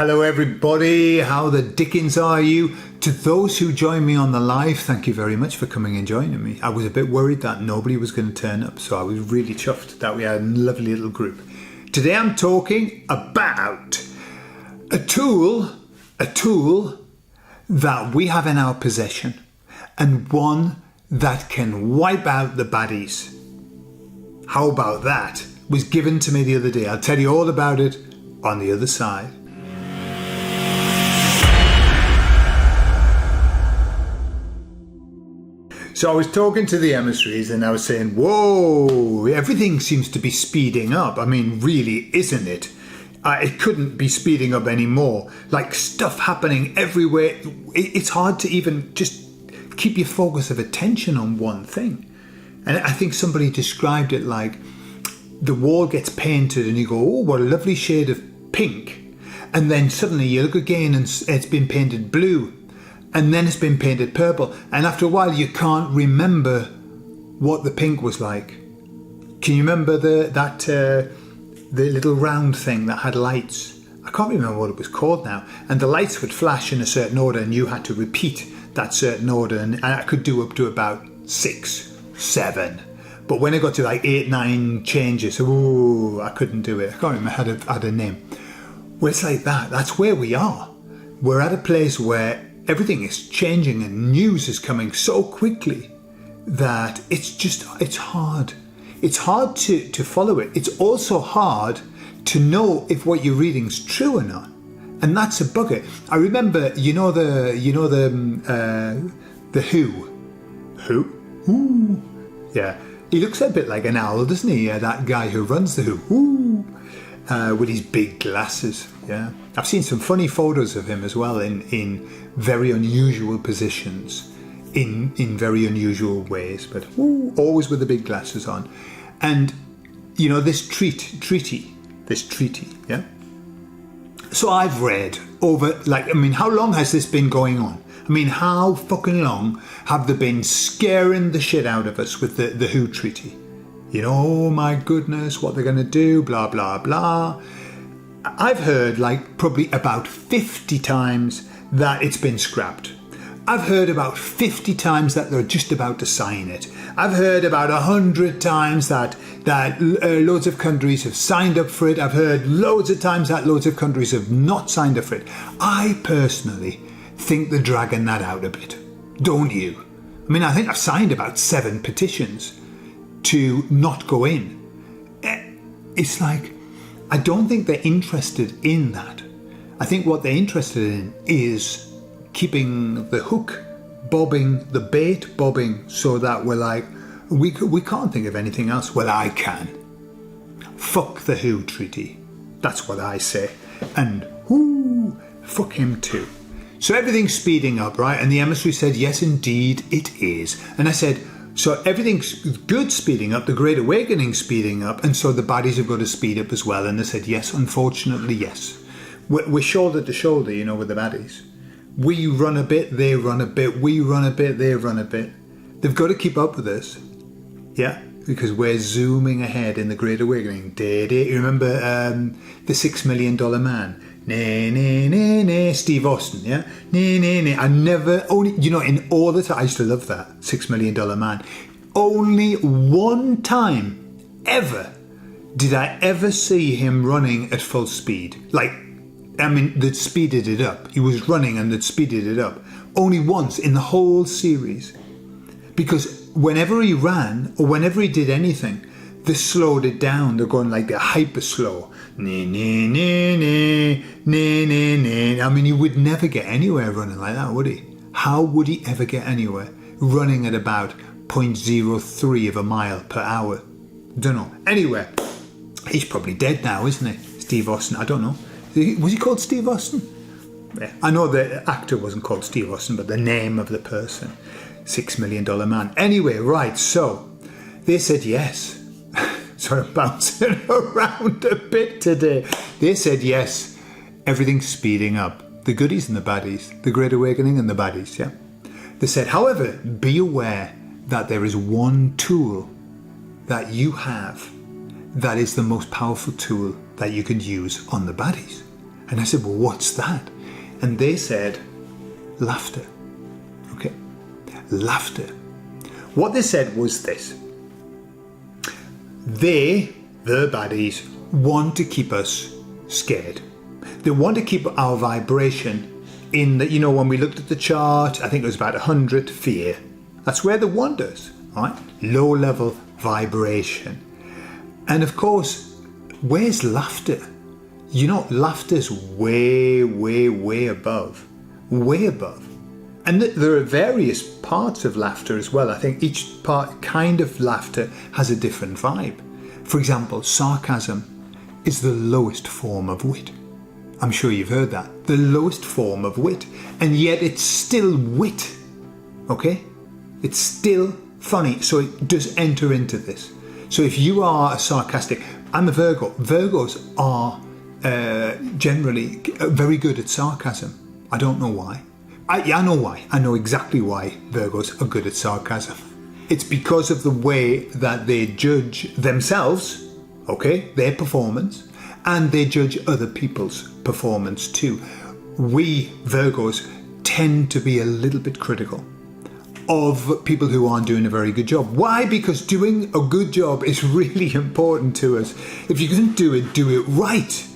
Hello everybody, how the dickens are you? To those who join me on the live, thank you very much for coming and joining me. I was a bit worried that nobody was going to turn up, so I was really chuffed that we had a lovely little group. Today I'm talking about a tool that we have in our possession, and one that can wipe out the baddies. How about that? It was given to me the other day. I'll tell you all about it on the other side. So I was talking to the emissaries and I was saying, whoa, everything seems to be speeding up. I mean, really, isn't it? It couldn't be speeding up anymore. Like stuff happening everywhere. It's hard to even just keep your focus of attention on one thing. And I think somebody described it like the wall gets painted and you go, oh, what a lovely shade of pink. And then suddenly you look again and it's been painted blue. And then it's been painted purple. And after a while, you can't remember what the pink was like. Can you remember the little round thing that had lights? I can't remember what it was called now. And the lights would flash in a certain order and you had to repeat that certain order. And I could do up to about 6, 7. But when I got to like 8, 9 changes, ooh, I couldn't do it. I can't remember how to add a name. Well, it's like that. That's where we are. We're at a place where everything is changing and news is coming so quickly that it's hard. It's hard to follow it. It's also hard to know if what you're reading is true or not. And that's a bugger. I remember, the Who? Ooh. Yeah. He looks a bit like an owl, doesn't he? That guy who runs the Who. Ooh. With his big glasses. Yeah. I've seen some funny photos of him as well in very unusual positions, in very unusual ways, but always with the big glasses on. And this treaty, yeah. So I've read over, how long has this been going on? I mean, how fucking long have they been scaring the shit out of us with the Who treaty? Oh my goodness, what they're going to do, blah, blah, blah. I've heard probably about 50 times that it's been scrapped. I've heard about 50 times that they're just about to sign it. I've heard about 100 times that loads of countries have signed up for it. I've heard loads of times that loads of countries have not signed up for it. I personally think they're dragging that out a bit. Don't you? I mean, I think I've signed about 7 petitions to not go in. It's like, I don't think they're interested in that. I think what they're interested in is keeping the hook bobbing, the bait bobbing, so that we're like, we can't think of anything else. Well, I can. Fuck the Who treaty. That's what I say. And fuck him too. So everything's speeding up, right? And the emissary said, yes, indeed, it is. And I said, so everything's good speeding up, the Great Awakening speeding up, and so the baddies have got to speed up as well. And they said, yes, unfortunately, yes. We're shoulder to shoulder, with the baddies. We run a bit, they run a bit, we run a bit, they run a bit. They've got to keep up with us. Yeah, because we're zooming ahead in the Great Awakening. You remember the $6 Million Man? Steve Austin, yeah? I never, in all the time, I used to love that, $6 Million Man. Only one time ever did I ever see him running at full speed. They'd speeded it up. He was running and they'd speeded it up. Only once in the whole series. Because whenever he ran or whenever he did anything, they slowed it down. They're going they're hyper slow. I mean, he would never get anywhere running like that, would he? How would he ever get anywhere? Running at about 0.03 of a mile per hour. Don't know. Anyway, he's probably dead now, isn't he? Steve Austin, I don't know. Was he called Steve Austin? Yeah. I know the actor wasn't called Steve Austin, but the name of the person. $6 Million Man. Anyway, right, so they said yes. Sorry, I'm bouncing around a bit today. They said yes. Everything's speeding up. The goodies and the baddies. The Great Awakening and the baddies, yeah. They said, however, be aware that there is one tool that you have that is the most powerful tool that you can use on the baddies. And I said, well, what's that? And they said, laughter. Okay? Laughter. What they said was this. They, the baddies, want to keep us scared. They want to keep our vibration in that, when we looked at the chart, I think it was about 100, fear. That's where they want us, right? Low level vibration. And of course, where's laughter? Laughter's way, way, way above. Way above. And there are various parts of laughter as well. I think each kind of laughter has a different vibe. For example, sarcasm is the lowest form of wit. I'm sure you've heard that. The lowest form of wit. And yet it's still wit. Okay? It's still funny. So it does enter into this. So if you are a sarcastic... I'm a Virgo. Virgos are generally very good at sarcasm. I don't know why. I know why. I know exactly why Virgos are good at sarcasm. It's because of the way that they judge themselves, okay, their performance, and they judge other people's performance too. We Virgos tend to be a little bit critical of people who aren't doing a very good job. Why? Because doing a good job is really important to us. If you can do it right.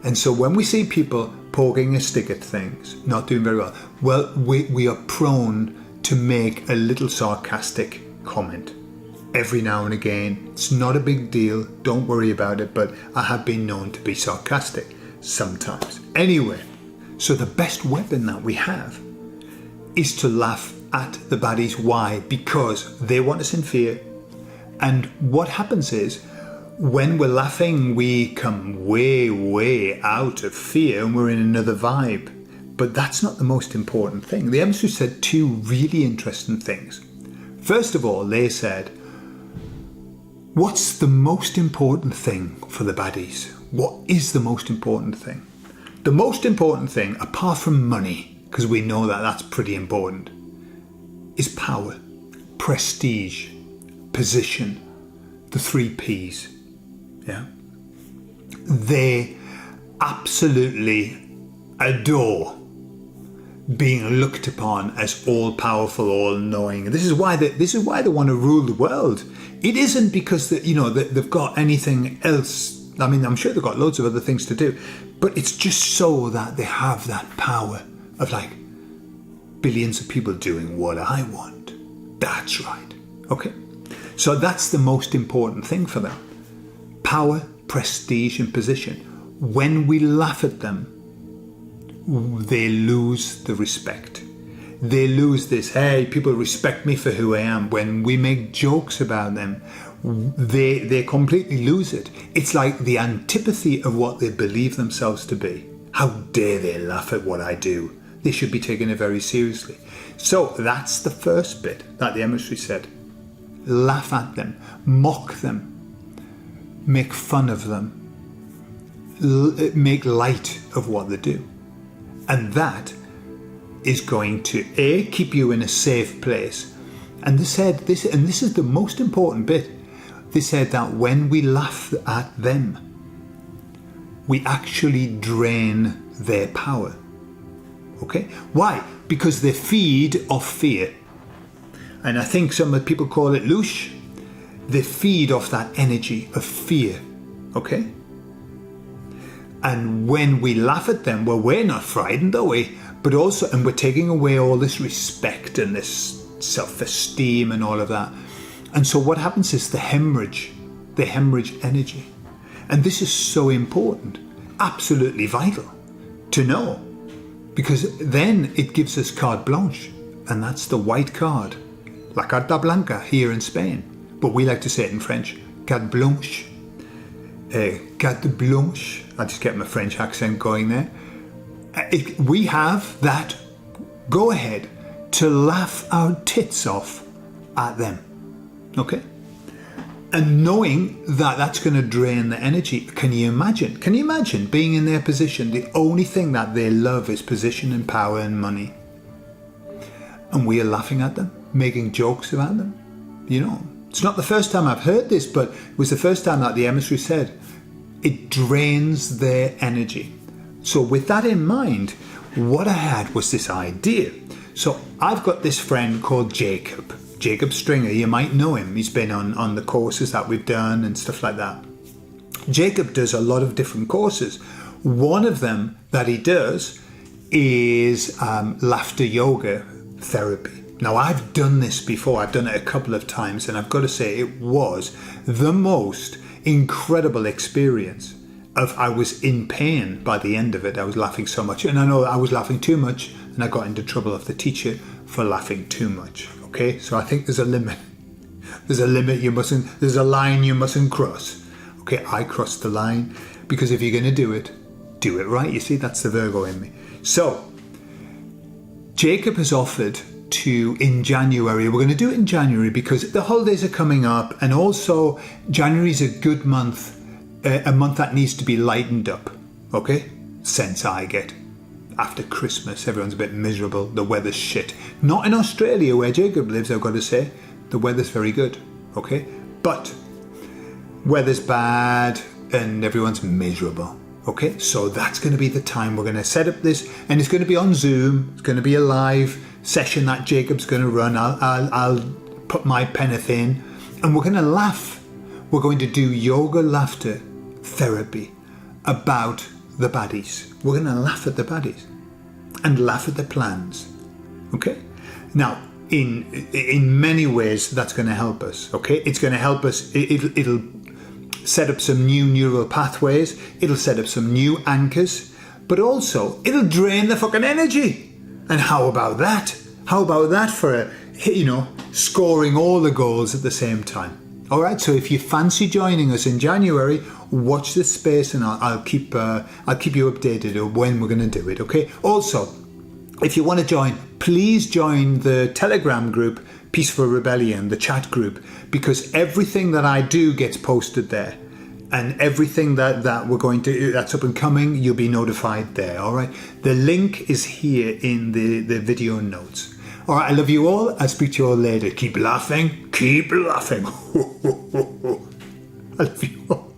And so when we see people poking a stick at things, not doing very well, we are prone to make a little sarcastic comment every now and again. It's not a big deal, don't worry about it, but I have been known to be sarcastic sometimes. Anyway, so the best weapon that we have is to laugh at the baddies. Why? Because they want us in fear. And what happens is, when we're laughing, we come way, way out of fear and we're in another vibe. But that's not the most important thing. The emissary said two really interesting things. First of all, they said, what's the most important thing for the baddies? What is the most important thing? The most important thing, apart from money, because we know that that's pretty important, is power, prestige, position, the 3 Ps. Yeah, they absolutely adore being looked upon as all-powerful, all-knowing. This is why they want to rule the world. It isn't because they've got anything else. I mean, I'm sure they've got loads of other things to do, but it's just so that they have that power of like billions of people doing what I want. That's right. Okay, so that's the most important thing for them. Power, prestige and position. When we laugh at them, they lose the respect. They lose this, hey, people respect me for who I am. When we make jokes about them, they completely lose it. It's like the antipathy of what they believe themselves to be. How dare they laugh at what I do? They should be taken it very seriously. So that's the first bit that the emissary said. Laugh at them, mock them, make fun of them, make light of what they do. And that is going to keep you in a safe place. And they said this, and this is the most important bit. They said that when we laugh at them, we actually drain their power. Okay? Why? Because they feed off fear. And I think some people call it louche. They feed off that energy of fear. Okay? And when we laugh at them, well, we're not frightened, are we? But also, and we're taking away all this respect and this self-esteem and all of that. And so what happens is they hemorrhage energy. And this is so important, absolutely vital to know, because then it gives us carte blanche, and that's the white card, la carta blanca here in Spain. But we like to say it in French, carte blanche. Carte blanche. I just get my French accent going there. We have that go ahead to laugh our tits off at them. Okay? And knowing that that's going to drain the energy. Can you imagine? Can you imagine being in their position? The only thing that they love is position and power and money. And we are laughing at them, making jokes about them. You know, it's not the first time I've heard this, but it was the first time that the emissary said it drains their energy. So with that in mind, what I had was this idea. So I've got this friend called Jacob Stringer. You might know him. He's been on the courses that we've done and stuff like that. Jacob does a lot of different courses. One of them that he does is laughter yoga therapy. Now, I've done this before. I've done it a couple of times, and I've got to say it was the most incredible experience. I was in pain by the end of it. I was laughing so much, and I know I was laughing too much, and I got into trouble with the teacher for laughing too much. Okay, so I think there's a limit. There's a limit there's a line you mustn't cross. Okay, I crossed the line because if you're going to do it right. You see, that's the Virgo in me. So, Jacob has offered in January. We're going to do it in January because the holidays are coming up, and also January is a good month, a month that needs to be lightened up. Okay, sense I get. After Christmas, everyone's a bit miserable. The weather's shit. Not in Australia where Jacob lives, I've got to say. The weather's very good. Okay, but weather's bad and everyone's miserable. Okay, so that's going to be the time we're going to set up this, and it's going to be on Zoom. It's going to be a live session that Jacob's going to run. I'll put my penneth in, and we're going to laugh. We're going to do yoga laughter therapy about the baddies. We're going to laugh at the baddies and laugh at the plans. Okay, now in many ways that's going to help us. Okay, it's going to help us. It'll set up some new neural pathways, it'll set up some new anchors, but also it'll drain the fucking energy. And how about that? How about that for, scoring all the goals at the same time? All right, so if you fancy joining us in January, watch this space, and I'll keep you updated of when we're going to do it, okay? Also, if you want to join, please join the Telegram group, Peaceful Rebellion, the chat group, because everything that I do gets posted there, and everything that we're going to that's up and coming, you'll be notified there. All right, the link is here in the video notes. All right, I love you all. I'll speak to you all later. Keep laughing. I love you all.